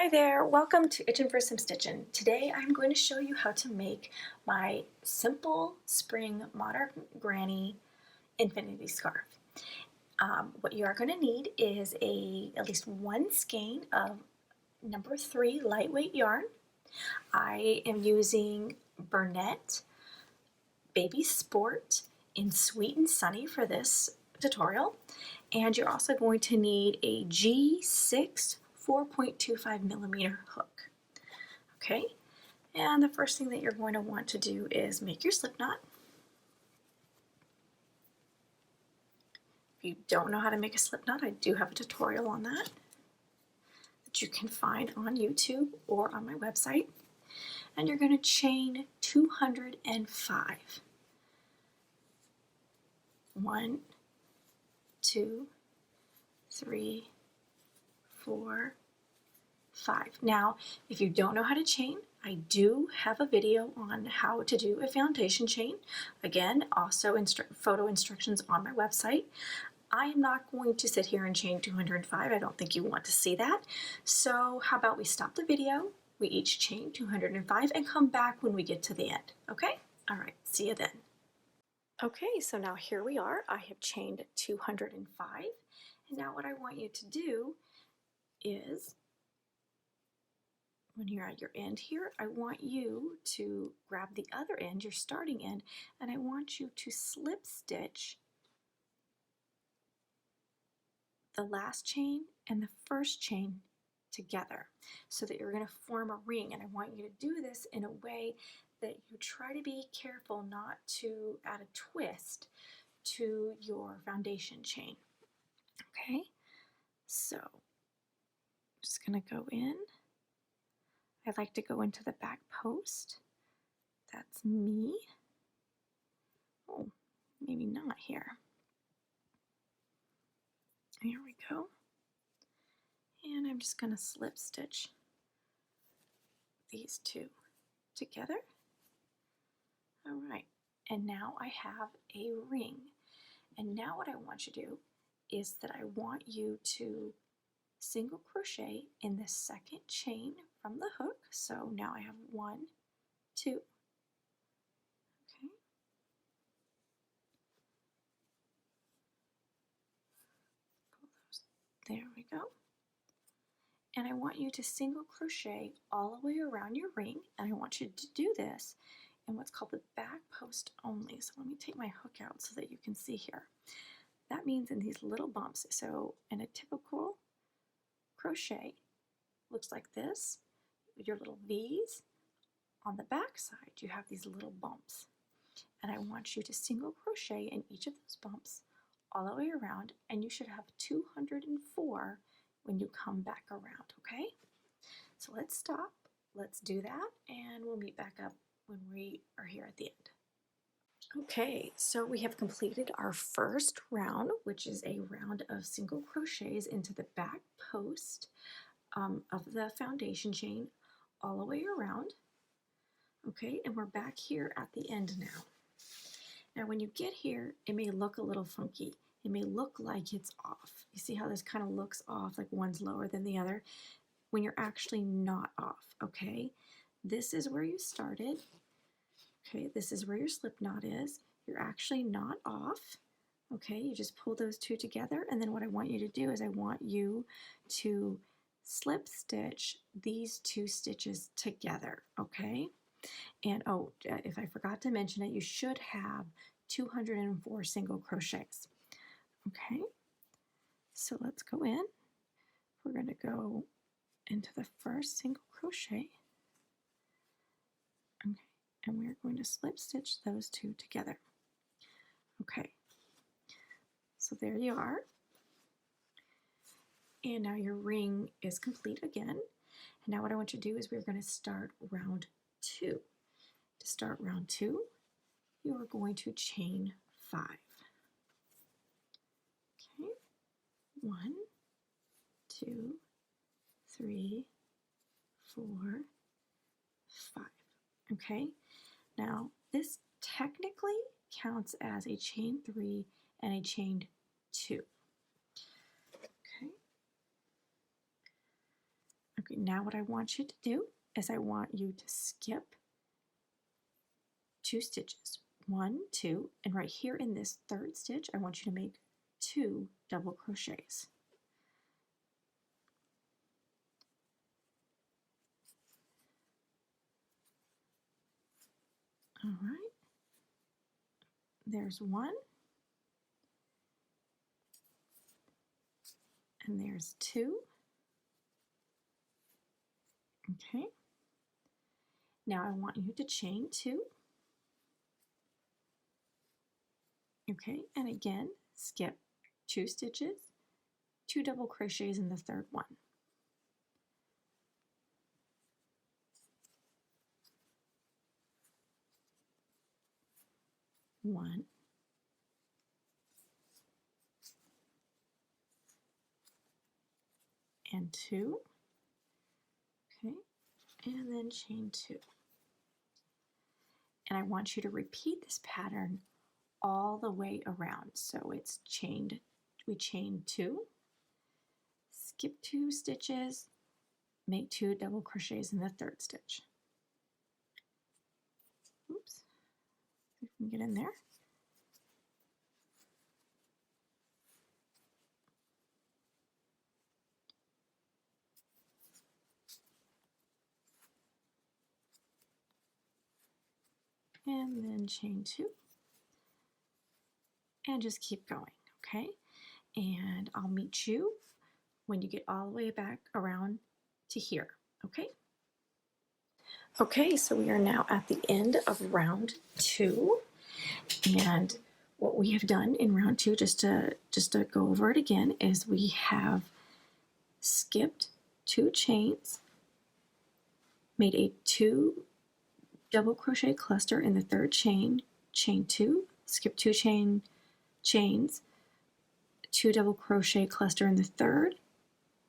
Hi there, welcome to Itchin' for Some Stitchin'. Today I'm going to show you how to make my simple spring modern granny infinity scarf. What you are going to need is at least one skein of number 3 lightweight yarn. I am using Bernat Baby Sport in Sweet and Sunny for this tutorial. And you're also going to need a G6 4.25 millimeter hook. Okay, and the first thing that you're going to want to do is make your slip knot. If you don't know how to make a slip knot, I do have a tutorial on that you can find on YouTube or on my website. And you're going to chain 205. 1, 2, 3, 4, 5. Now, if you don't know how to chain, I do have a video on how to do a foundation chain. Again, also photo instructions on my website. I am not going to sit here and chain 205. I don't think you want to see that. So how about we stop the video, we each chain 205 and come back when we get to the end, okay? All right, see you then. Okay, so now here we are. I have chained 205. And now what I want you to do is, when you're at your end here, I want you to grab the other end, your starting end, and I want you to slip stitch the last chain and the first chain together so that you're going to form a ring. And I want you to do this in a way that you try to be careful not to add a twist to your foundation chain. Okay, so I'm just going to go in. I like to go into the back post. That's me. Oh, maybe not here. Here we go. And I'm just going to slip stitch these two together. All right, and now I have a ring. And now what I want you to do is that I want you to single crochet in the second chain from the hook. So now I have 1, 2. Okay. Pull those. There we go. And I want you to single crochet all the way around your ring, and I want you to do this in what's called the back post only. So let me take my hook out so that you can see here. That means in these little bumps. So in a typical crochet, looks like this, with your little V's. On the back side, you have these little bumps. And I want you to single crochet in each of those bumps all the way around, and you should have 204 when you come back around, okay? So let's stop, let's do that, and we'll meet back up when we are here at the end. Okay, so we have completed our first round, which is a round of single crochets into the back post of the foundation chain all the way around. Okay, and we're back here at the end now. Now when you get here, it may look a little funky. It may look like it's off. You see how this kind of looks off, like one's lower than the other, when you're actually not off, okay? This is where you started. Okay, this is where your slip knot is. You're actually not off. Okay, you just pull those two together, and then what I want you to do is I want you to slip stitch these 2 stitches together, okay? And oh, if I forgot to mention it, you should have 204 single crochets. Okay, so let's go in. We're going to go into the first single crochet. Okay, and we're going to slip stitch those 2 together. Okay, so there you are. And now your ring is complete again. And now what I want you to do is we're going to start round 2. To start round 2, you are going to chain 5. Okay, 1, 2, 3, 4, 5. Okay, now this technically counts as a chain 3 and a chain 2. Okay. Okay, now what I want you to do is I want you to skip 2 stitches. 1, 2, and right here in this third stitch, I want you to make 2 double crochets. All right, there's 1, and there's 2. Okay, now I want you to chain 2. Okay, and again, skip 2 stitches, 2 double crochets in the third one. 1, and 2. Okay, and then chain 2. And I want you to repeat this pattern all the way around. So it's chained, we chain 2, skip 2 stitches, make 2 double crochets in the third stitch. Oops, see if we can get in there. And then chain 2, and just keep going, okay? And I'll meet you when you get all the way back around to here, okay? Okay, so we are now at the end of round 2, and what we have done in round 2, just to go over it again, is we have skipped 2 chains, made a 2 double crochet cluster in the third chain, chain 2, skip 2 chains, 2 double crochet cluster in the third,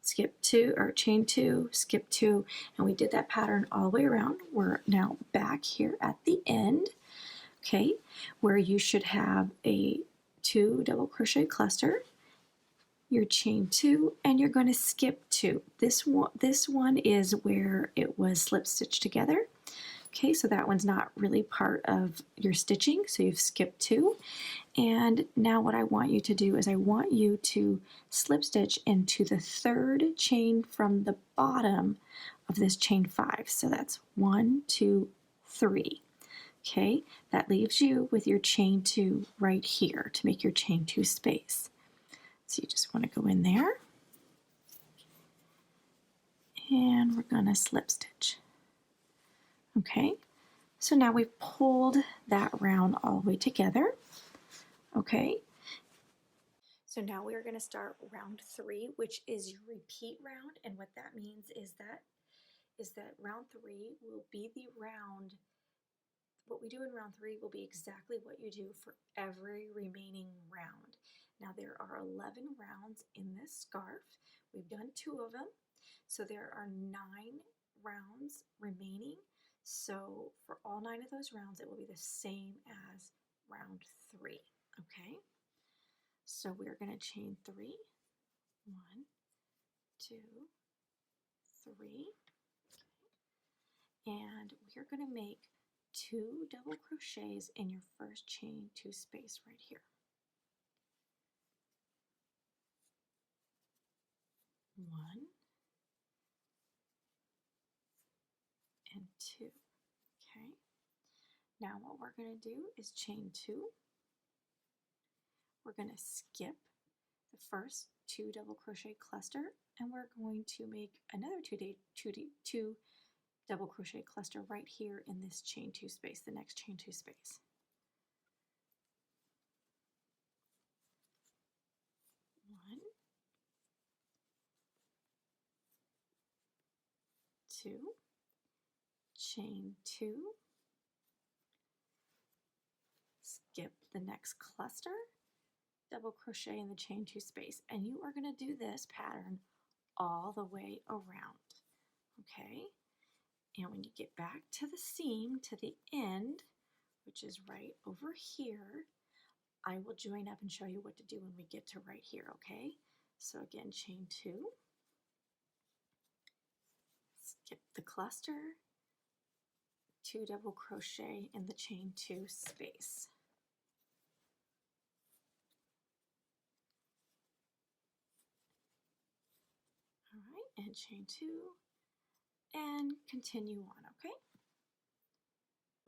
skip 2 or chain 2, skip 2, and we did that pattern all the way around. We're now back here at the end, okay, where you should have a 2 double crochet cluster, your chain 2, and you're going to skip 2. This one is where it was slip stitched together. Okay, so that one's not really part of your stitching, so you've skipped 2. And now what I want you to do is I want you to slip stitch into the third chain from the bottom of this chain 5. So that's 1, 2, 3. Okay, that leaves you with your chain 2 right here to make your chain 2 space. So you just want to go in there, and we're going to slip stitch. Okay, so now we've pulled that round all the way together. Okay, so now we are going to start round 3, which is your repeat round, and what that means is that round 3 will be the round. What we do in round 3 will be exactly what you do for every remaining round. Now there are 11 rounds in this scarf. We've done 2 of them, so there are 9 rounds remaining. So for all 9 of those rounds, it will be the same as round 3, okay? So we're going to chain 3, 1, 2, 3, and we're going to make 2 double crochets in your first chain 2 space right here. 1 and 2. Okay. Now what we're going to do is chain 2. We're going to skip the first 2 double crochet cluster, and we're going to make another 2 double crochet cluster right here in this chain 2 space, the next chain 2 space. 1, 2, chain 2, skip the next cluster, double crochet in the chain 2 space, and you are going to do this pattern all the way around, okay? And when you get back to the seam, to the end, which is right over here, I will join up and show you what to do when we get to right here, okay? So again, chain 2, skip the cluster, 2 double crochet in the chain 2 space. All right, and chain 2 and continue on, okay?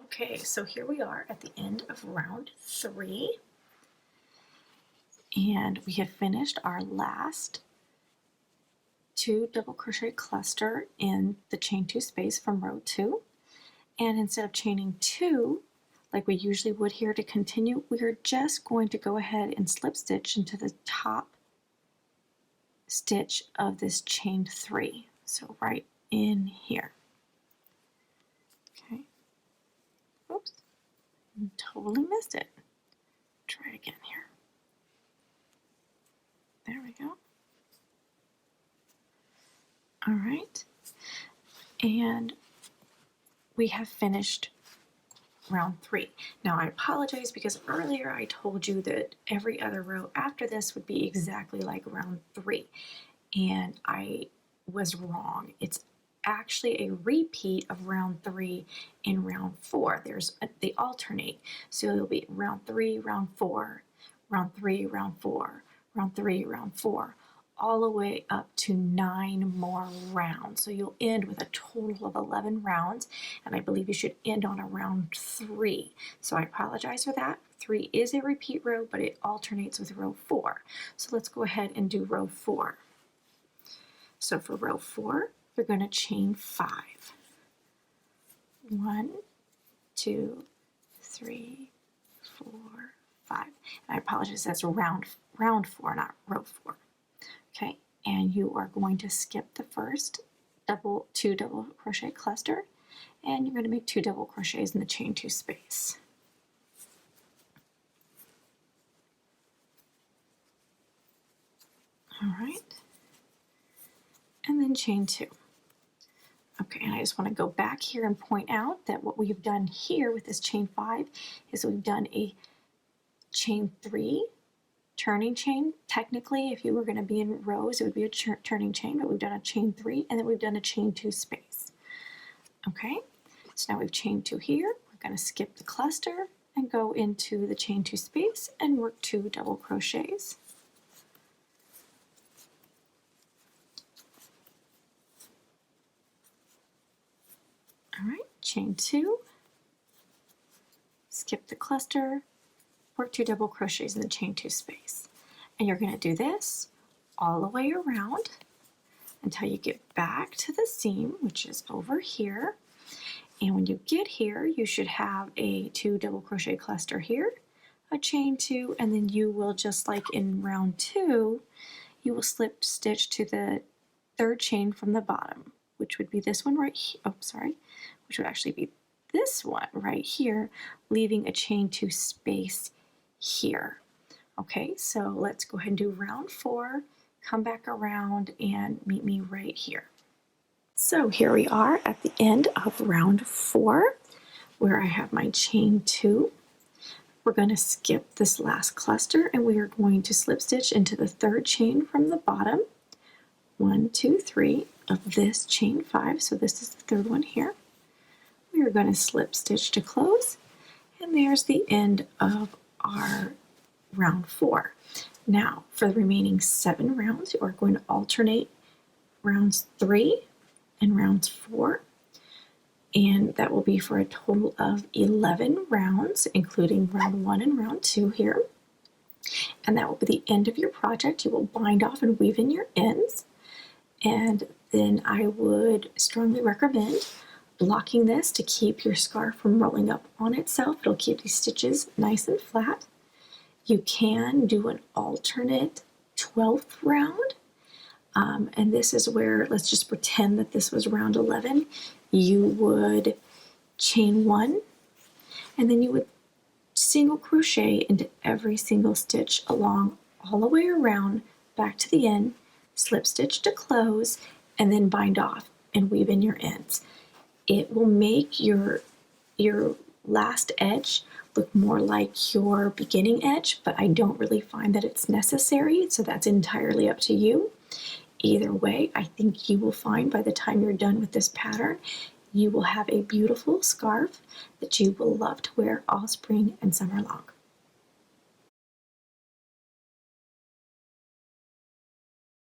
Okay, so here we are at the end of round 3, and we have finished our last 2 double crochet cluster in the chain 2 space from row 2. And instead of chaining 2 like we usually would here to continue, we are just going to go ahead and slip stitch into the top stitch of this chain 3. So right in here. Okay. Oops. Totally missed it. Try it again here. There we go. All right. And we have finished round 3. Now I apologize because earlier I told you that every other row after this would be exactly like round 3, and I was wrong. It's actually a repeat of round 3 in round 4. They alternate, so it'll be round 3, round 4, round 3, round 4, round 3, round 4, all the way up to 9 more rounds. So you'll end with a total of 11 rounds, and I believe you should end on a round 3. So I apologize for that. 3 is a repeat row, but it alternates with row 4. So let's go ahead and do row 4. So for row 4, you're going to chain 5. 1, 2, 3, 4, 5. And I apologize, that's round 4, not row 4. Okay, and you are going to skip the first 2 double crochet cluster, and you're going to make 2 double crochets in the chain 2 space. All right, and then chain 2. Okay, and I just want to go back here and point out that what we've done here with this chain 5 is we've done a chain 3 turning chain. Technically, if you were going to be in rows, it would be a turning chain, but we've done a chain 3, and then we've done a chain 2 space. Okay, so now we've chained 2 here. We're going to skip the cluster and go into the chain 2 space and work 2 double crochets. All right, chain 2, skip the cluster, work 2 double crochets in the chain 2 space. And you're going to do this all the way around until you get back to the seam, which is over here. And when you get here, you should have a 2 double crochet cluster here, a chain 2, and then you will, just like in round 2, you will slip stitch to the 3rd chain from the bottom, which would be this one right here. Oh, sorry, which would actually be this one right here, leaving a chain 2 space here. Okay, so let's go ahead and do round 4, come back around and meet me right here. So here we are at the end of round 4, where I have my chain 2. We're going to skip this last cluster and we are going to slip stitch into the 3rd chain from the bottom, 1, 2, 3 of this chain 5. So this is the 3rd one here. We are going to slip stitch to close, and there's the end of our round 4. Now for the remaining 7 rounds, you are going to alternate rounds 3 and rounds 4, and that will be for a total of 11 rounds, including round 1 and round 2 here. And that will be the end of your project. You will bind off and weave in your ends, and then I would strongly recommend blocking this to keep your scarf from rolling up on itself. It'll keep these stitches nice and flat. You can do an alternate 12th round, and this is where, let's just pretend that this was round 11. You would chain 1, and then you would single crochet into every single stitch along all the way around back to the end, slip stitch to close, and then bind off and weave in your ends. It will make your last edge look more like your beginning edge, but I don't really find that it's necessary, so that's entirely up to you. Either way, I think you will find by the time you're done with this pattern, you will have a beautiful scarf that you will love to wear all spring and summer long.